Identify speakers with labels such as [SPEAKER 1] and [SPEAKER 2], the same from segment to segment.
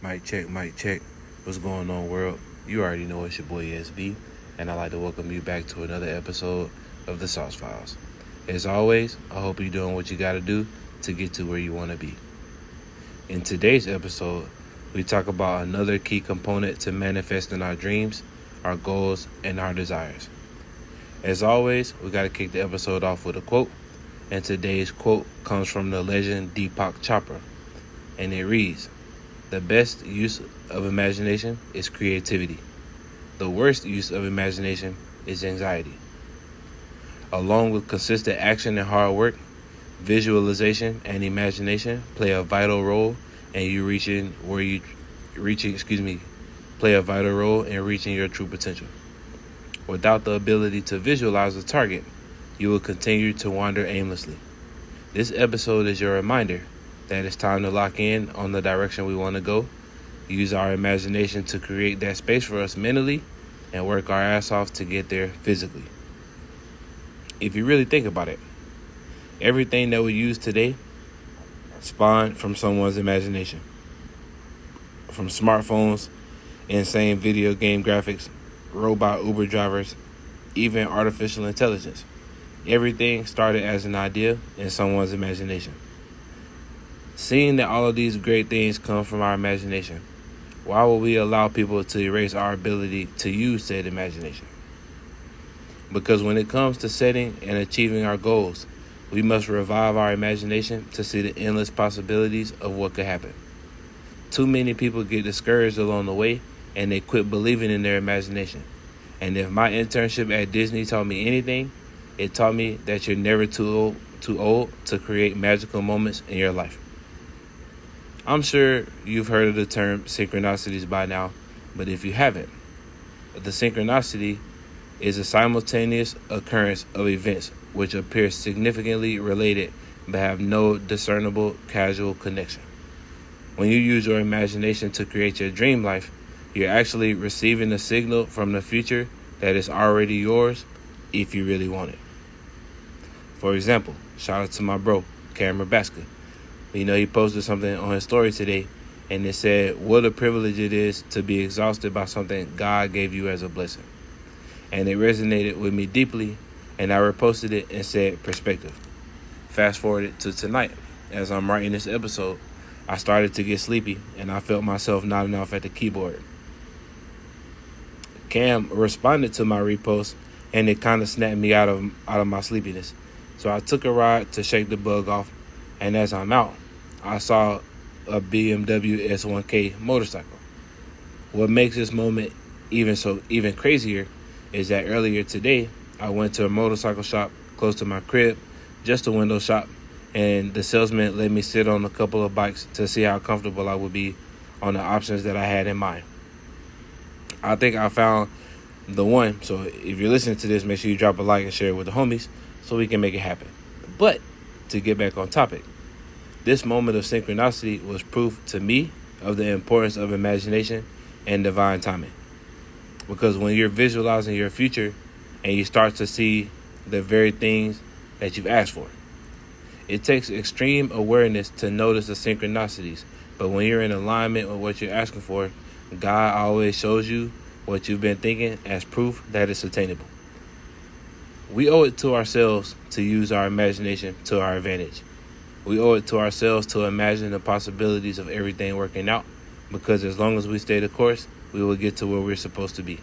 [SPEAKER 1] Mic check, mic check. What's going on, world? You already know it's your boy SB, and I'd like to welcome you back to another episode of the Sauce Files. As always, I hope you're doing what you gotta do to get to where you wanna be. In today's episode, we talk about another key component to manifesting our dreams, our goals, and our desires. As always, we gotta kick the episode off with a quote, and today's quote comes from the legend Deepak Chopra, and it reads, "The best use of imagination is creativity. The worst use of imagination is anxiety." Along with consistent action and hard work, visualization and imagination play a vital role in play a vital role in reaching your true potential. Without the ability to visualize a target, you will continue to wander aimlessly. This episode is your reminder that it's time to lock in on the direction we want to go, use our imagination to create that space for us mentally, and work our ass off to get there physically. If you really think about it, everything that we use today spawned from someone's imagination. From smartphones, insane video game graphics, robot Uber drivers, even artificial intelligence. Everything started as an idea in someone's imagination. Seeing that all of these great things come from our imagination, why would we allow people to erase our ability to use said imagination? Because when it comes to setting and achieving our goals, we must revive our imagination to see the endless possibilities of what could happen. Too many people get discouraged along the way and they quit believing in their imagination. And if my internship at Disney taught me anything, it taught me that you're never too old to create magical moments in your life. I'm sure you've heard of the term synchronicities by now, but if you haven't, the synchronicity is a simultaneous occurrence of events which appear significantly related but have no discernible causal connection. When you use your imagination to create your dream life, you're actually receiving a signal from the future that is already yours if you really want it. For example, shout out to my bro, Cameron Basca. He posted something on his story today, and it said, "What a privilege it is to be exhausted by something God gave you as a blessing." And it resonated with me deeply, and I reposted it and said, "Perspective." Fast forwarded to tonight, as I'm writing this episode, I started to get sleepy, and I felt myself nodding off at the keyboard. Cam responded to my repost, and it kind of snapped me out of my sleepiness. So I took a ride to shake the bug off, and as I'm out, I saw a BMW S1K motorcycle. What makes this moment even crazier is that earlier today, I went to a motorcycle shop close to my crib, just a window shop, and the salesman let me sit on a couple of bikes to see how comfortable I would be on the options that I had in mind. I think I found the one, so if you're listening to this, make sure you drop a like and share it with the homies so we can make it happen. But to get back on topic, this moment of synchronicity was proof to me of the importance of imagination and divine timing. Because when you're visualizing your future and you start to see the very things that you've asked for, it takes extreme awareness to notice the synchronicities. But when you're in alignment with what you're asking for, God always shows you what you've been thinking as proof that it's attainable. We owe it to ourselves to use our imagination to our advantage. We owe it to ourselves to imagine the possibilities of everything working out, because as long as we stay the course, we will get to where we're supposed to be.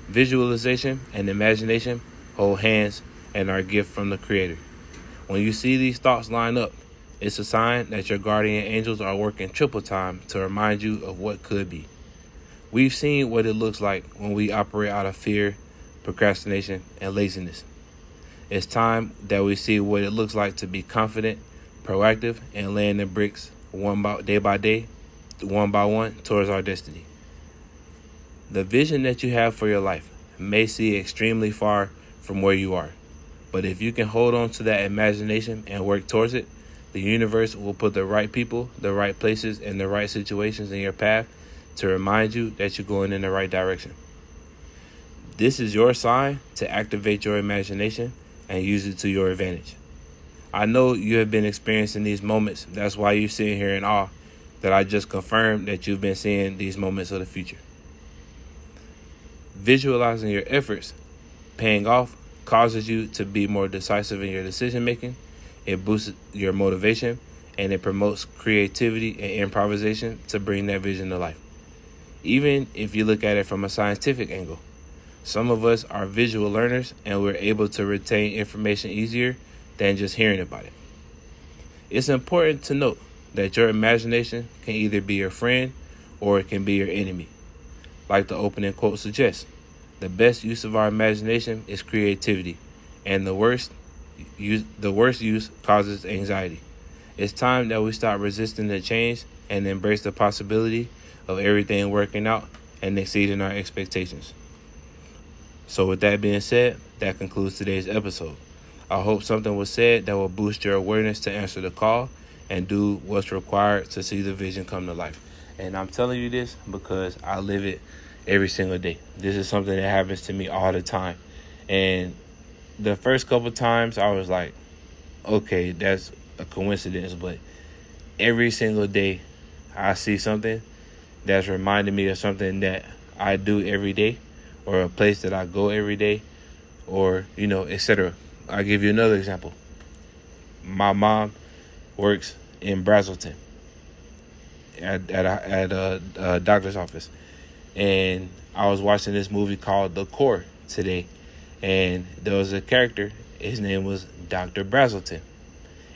[SPEAKER 1] Visualization and imagination hold hands and are a gift from the Creator. When you see these thoughts line up, it's a sign that your guardian angels are working triple time to remind you of what could be. We've seen what it looks like when we operate out of fear, procrastination, and laziness. It's time that we see what it looks like to be confident, proactive, and laying the bricks day by day, one by one, towards our destiny. The vision that you have for your life may seem extremely far from where you are, but if you can hold on to that imagination and work towards it, the universe will put the right people, the right places, and the right situations in your path to remind you that you're going in the right direction. This is your sign to activate your imagination and use it to your advantage. I know you have been experiencing these moments. That's why you're sitting here in awe that I just confirmed that you've been seeing these moments of the future. Visualizing your efforts paying off causes you to be more decisive in your decision making. It boosts your motivation, and it promotes creativity and improvisation to bring that vision to life. Even if you look at it from a scientific angle, some of us are visual learners and we're able to retain information easier than just hearing about it. It's important to note that your imagination can either be your friend or it can be your enemy. Like the opening quote suggests, the best use of our imagination is creativity, and the worst use causes anxiety. It's time that we stop resisting the change and embrace the possibility of everything working out and exceeding our expectations. So with that being said, that concludes today's episode. I hope something was said that will boost your awareness to answer the call and do what's required to see the vision come to life. And I'm telling you this because I live it every single day. This is something that happens to me all the time. And the first couple times I was like, okay, that's a coincidence. But every single day I see something that's reminding me of something that I do every day, or a place that I go every day, or, etc. I'll give you another example. My mom works in Brazelton at a doctor's office. And I was watching this movie called The Core today. And there was a character. His name was Dr. Brazelton.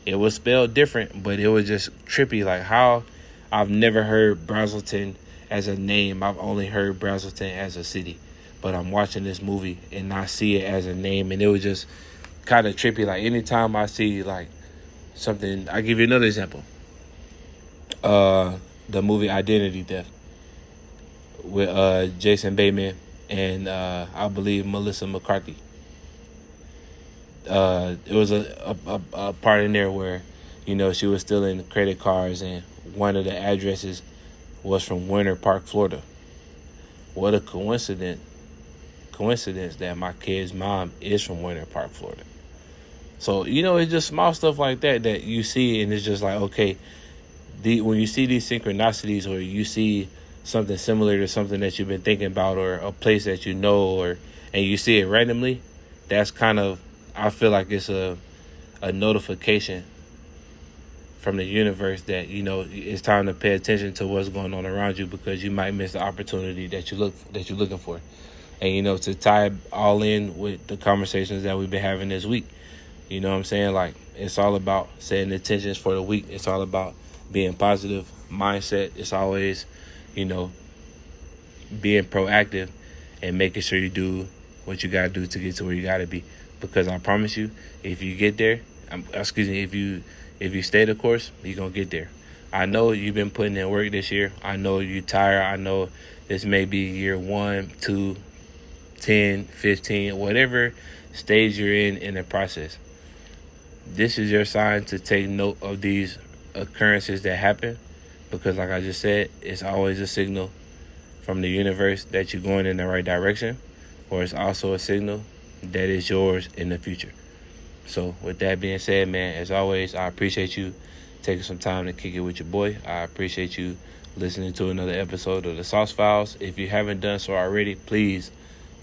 [SPEAKER 1] It was spelled different, but it was just trippy. Like how I've never heard Brazelton as a name. I've only heard Brazelton as a city. But I'm watching this movie and I see it as a name. And it was just kind of trippy. Like anytime I see like something, I'll give you another example. The movie Identity Theft with Jason Bateman and I believe Melissa McCarthy. It was a part in there where, she was stealing credit cards and one of the addresses was from Winter Park, Florida. What a coincidence that my kid's mom is from Winter Park, Florida. So, it's just small stuff like that you see and it's just like, okay, when you see these synchronicities or you see something similar to something that you've been thinking about or a place that and you see it randomly, that's kind of, I feel like it's a notification from the universe that, it's time to pay attention to what's going on around you because you might miss the opportunity that you're looking for. And, to tie it all in with the conversations that we've been having this week, you know what I'm saying? Like, it's all about setting intentions for the week. It's all about being positive mindset. It's always, being proactive and making sure you do what you got to do to get to where you got to be. Because I promise you, if you get there, if you stay the course, you're going to get there. I know you've been putting in work this year. I know you're tired. I know this may be year 1, 2, 10, 15, whatever stage you're in the process. This is your sign to take note of these occurrences that happen, because like I just said, it's always a signal from the universe that you're going in the right direction, or it's also a signal that is yours in the future. So with that being said, man, as always, I appreciate you taking some time to kick it with your boy. I appreciate you listening to another episode of the Sauce Files. If you haven't done so already, please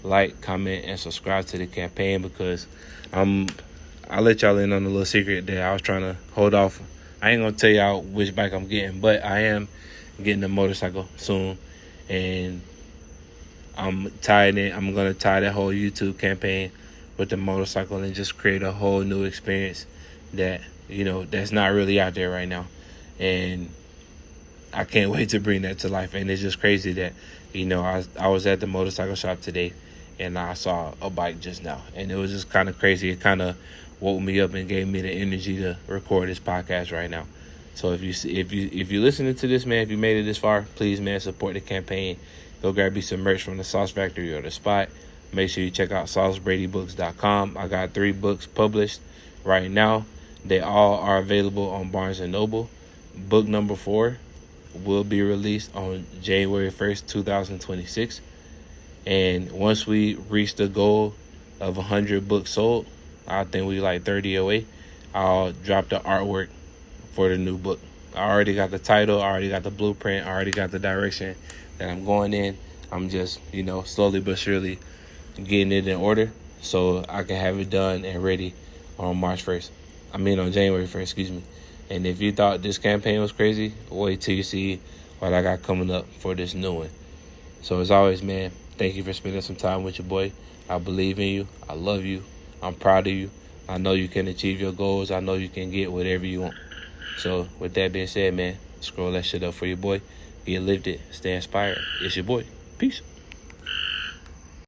[SPEAKER 1] like, comment, and subscribe to the campaign, because I'll let y'all in on a little secret that I was trying to hold off. I ain't going to tell y'all which bike I'm getting, but I am getting a motorcycle soon. And I'm going to tie that whole YouTube campaign with the motorcycle and just create a whole new experience that, that's not really out there right now. And I can't wait to bring that to life. And it's just crazy that, I was at the motorcycle shop today and I saw a bike just now. And it was just kind of crazy. It kind of woke me up and gave me the energy to record this podcast right now. So if you're listening to this, man, if you made it this far, please, man, support the campaign. Go grab you some merch from the Sauce Factory or the Spot. Make sure you check out SauceBradyBooks.com. I got 3 books published right now. They all are available on Barnes & Noble. Book number 4 will be released on January 1st, 2026. And once we reach the goal of 100 books sold, I think we like 30 away, I'll drop the artwork for the new book. I already got the title, I already got the blueprint, I already got the direction that I'm going in. I'm just, slowly but surely getting it in order so I can have it done and ready on March 1st. On January 1st, excuse me. And if you thought this campaign was crazy, wait till you see what I got coming up for this new one. So as always, man, thank you for spending some time with your boy. I believe in you. I love you. I'm proud of you. I know you can achieve your goals. I know you can get whatever you want. So with that being said, man, scroll that shit up for your boy. Get lifted. Stay inspired. It's your boy. Peace.